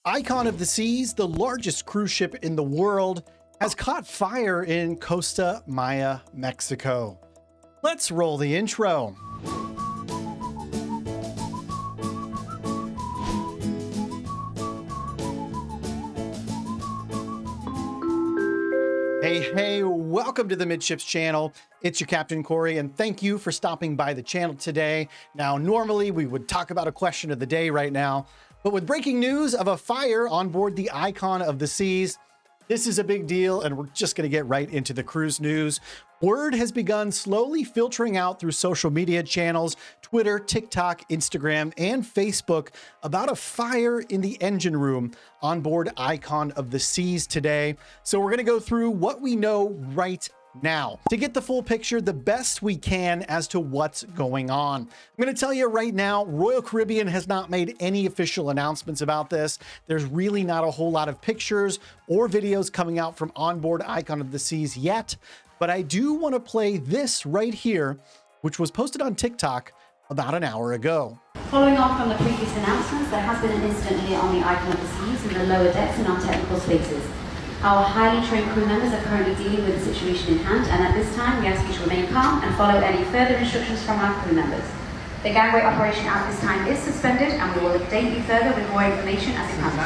Icon of the Seas, the largest cruise ship in the world, has caught fire in Costa Maya, Mexico. Let's roll the intro. Hey, welcome to the Midships channel. It's your Captain Corey, and thank you for stopping by the channel today. Now, normally we would talk about a question of the day right now, but with breaking news of a fire on board the Icon of the Seas, this is a big deal, and we're just going to get right into the cruise news. Word has begun slowly filtering out through social media channels, Twitter, TikTok, Instagram, and Facebook about a fire in the engine room on board Icon of the Seas today. So we're going to go through what we know right now to get the full picture the best we can as to what's going on. I'm going to tell you right now, Royal Caribbean has not made any official announcements about this. There's really not a whole lot of pictures or videos coming out from onboard Icon of the Seas yet, but I do want to play this right here, which was posted on TikTok about an hour ago. Following on from the previous announcements, there has been an incident here on the Icon of the Seas in the lower decks in our technical spaces. Our highly trained crew members are currently dealing with the situation in hand, and at this time we ask you to remain calm and follow any further instructions from our crew members. The gangway operation at this time is suspended, and we will update you further with more information as it comes.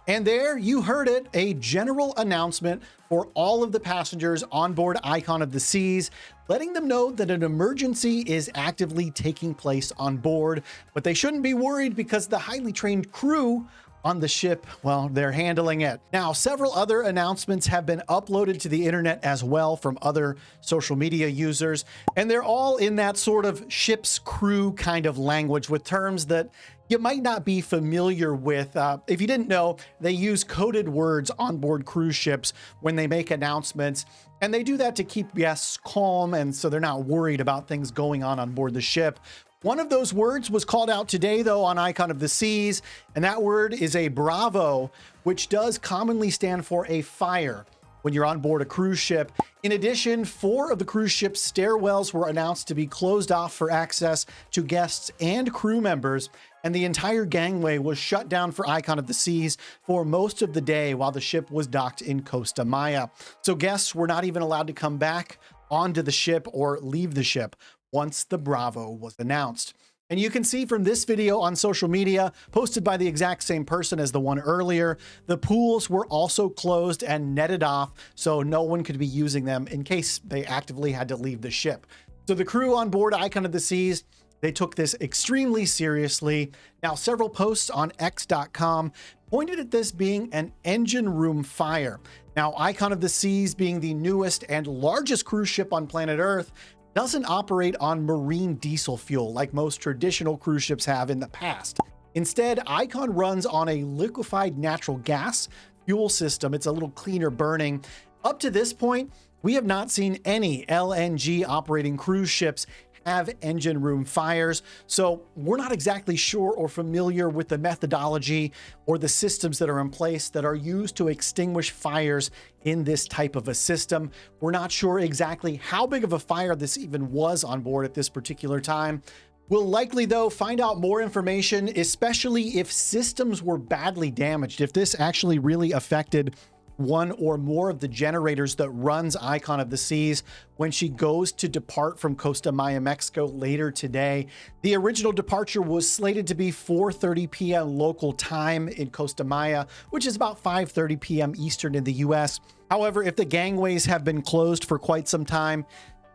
And there you heard it, a general announcement for all of the passengers on board Icon of the Seas, letting them know that an emergency is actively taking place on board, but they shouldn't be worried because the highly trained crew on the ship, well, they're handling it. Now, several other announcements have been uploaded to the internet as well from other social media users, and they're all in that sort of ship's crew kind of language with terms that you might not be familiar with. If you didn't know, they use coded words on board cruise ships when they make announcements, and they do that to keep guests calm and so they're not worried about things going on board the ship. One of those words was called out today, though, on Icon of the Seas, and that word is a bravo, which does commonly stand for a fire when you're on board a cruise ship. In addition, 4 of the cruise ship's stairwells were announced to be closed off for access to guests and crew members, and the entire gangway was shut down for Icon of the Seas for most of the day while the ship was docked in Costa Maya. So guests were not even allowed to come back onto the ship or leave the ship once the Bravo was announced. And you can see from this video on social media, posted by the exact same person as the one earlier, the pools were also closed and netted off so no one could be using them in case they actively had to leave the ship. So the crew on board Icon of the Seas, they took this extremely seriously. Now, several posts on X.com pointed at this being an engine room fire. Now, Icon of the Seas, being the newest and largest cruise ship on planet Earth, doesn't operate on marine diesel fuel like most traditional cruise ships have in the past. Instead, Icon runs on a liquefied natural gas fuel system. It's a little cleaner burning. Up to this point, we have not seen any LNG operating cruise ships have engine room fires, so we're not exactly sure or familiar with the methodology or the systems that are in place that are used to extinguish fires in this type of a system. We're not sure exactly how big of a fire this even was on board at this particular time. We'll likely, though, find out more information, especially if systems were badly damaged, if this actually really affected one or more of the generators that runs Icon of the Seas when she goes to depart from Costa Maya, Mexico later today. The original departure was slated to be 4:30 p.m. local time in Costa Maya, which is about 5:30 p.m. Eastern in the US. However, if the gangways have been closed for quite some time,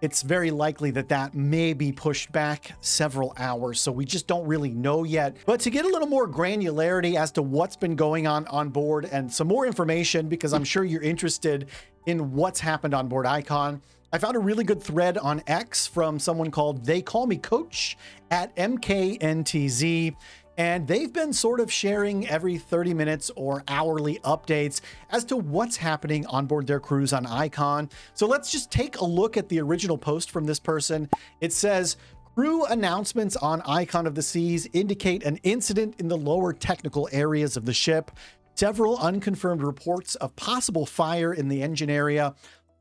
it's very likely that that may be pushed back several hours, so we just don't really know yet. But to get a little more granularity as to what's been going on board and some more information, because I'm sure you're interested in what's happened on board Icon, I found a really good thread on X from someone called They Call Me Coach at MKNTZ. And they've been sort of sharing every 30 minutes or hourly updates as to what's happening on board their cruise on Icon. So let's just take a look at the original post from this person. It says, crew announcements on Icon of the Seas indicate an incident in the lower technical areas of the ship. Several unconfirmed reports of possible fire in the engine area.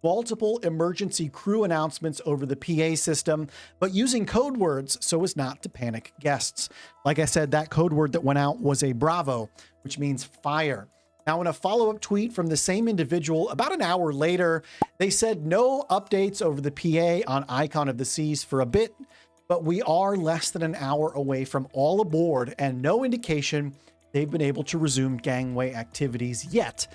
multiple emergency crew announcements over the PA system, but using code words so as not to panic guests. Like I said, that code word that went out was a Bravo, which means fire. Now, in a follow-up tweet from the same individual about an hour later, they said no updates over the PA on Icon of the Seas for a bit, but we are less than an hour away from all aboard and no indication they've been able to resume gangway activities yet.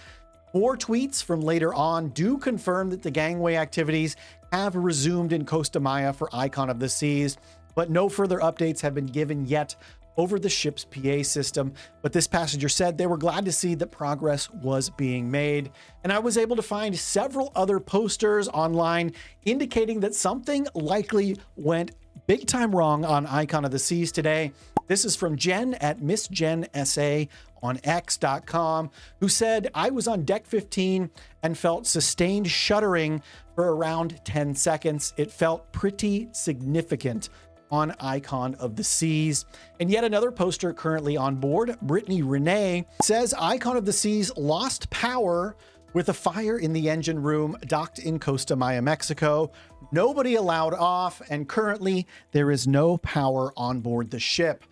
4 tweets from later on do confirm that the gangway activities have resumed in Costa Maya for Icon of the Seas, but no further updates have been given yet over the ship's PA system. But this passenger said they were glad to see that progress was being made. And I was able to find several other posters online indicating that something likely went big time wrong on Icon of the Seas today. This is from Jen at Miss Jen SA on X.com, who said, I was on deck 15 and felt sustained shuddering for around 10 seconds. It felt pretty significant on Icon of the Seas. And yet another poster currently on board, Brittany Renee, says Icon of the Seas lost power with a fire in the engine room docked in Costa Maya, Mexico. Nobody allowed off, and currently there is no power on board the ship.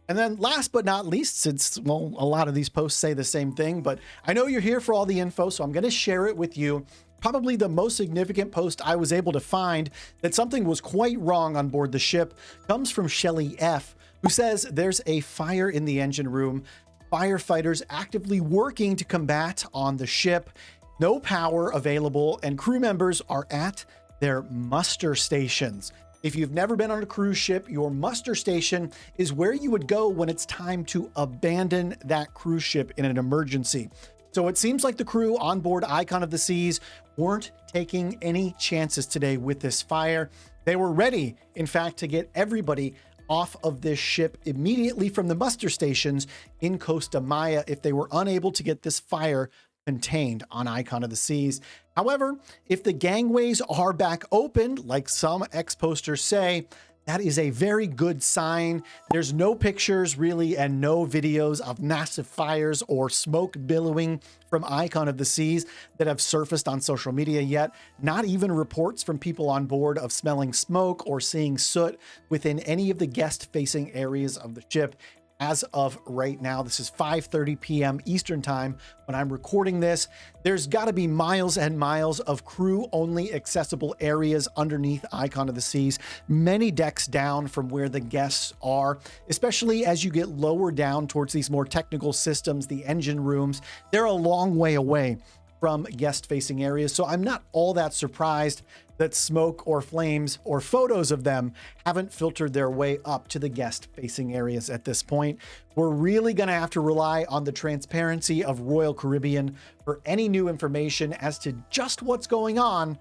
And then last but not least, since, well, a lot of these posts say the same thing, but I know you're here for all the info, so I'm going to share it with you. Probably the most significant post I was able to find that something was quite wrong on board the ship comes from Shelly F., who says there's a fire in the engine room, firefighters actively working to combat on the ship, no power available, and crew members are at their muster stations. If you've never been on a cruise ship, your muster station is where you would go when it's time to abandon that cruise ship in an emergency. So it seems like the crew on board Icon of the Seas weren't taking any chances today with this fire. They were ready, in fact, to get everybody off of this ship immediately from the muster stations in Costa Maya if they were unable to get this fire contained on Icon of the Seas. However, if the gangways are back open, like some ex-posters say, that is a very good sign. There's no pictures really and no videos of massive fires or smoke billowing from Icon of the Seas that have surfaced on social media yet. Not even reports from people on board of smelling smoke or seeing soot within any of the guest-facing areas of the ship. As of right now, this is 5:30 p.m. Eastern time when I'm recording this. There's got to be miles and miles of crew-only accessible areas underneath Icon of the Seas, many decks down from where the guests are, especially as you get lower down towards these more technical systems, the engine rooms. They're a long way away from guest-facing areas, so I'm not all that surprised that smoke or flames or photos of them haven't filtered their way up to the guest-facing areas at this point. We're really going to have to rely on the transparency of Royal Caribbean for any new information as to just what's going on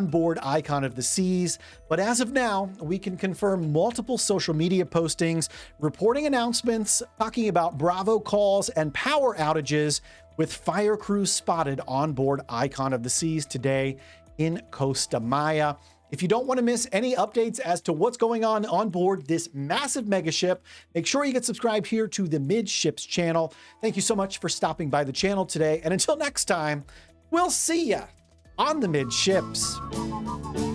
board Icon of the Seas. But as of now, we can confirm multiple social media postings, reporting announcements, talking about Bravo calls and power outages with fire crews spotted on board Icon of the Seas today in Costa Maya. If you don't want to miss any updates as to what's going on board this massive megaship, make sure you get subscribed here to the Midships channel. Thank you so much for stopping by the channel today. And until next time, we'll see ya on the Midships.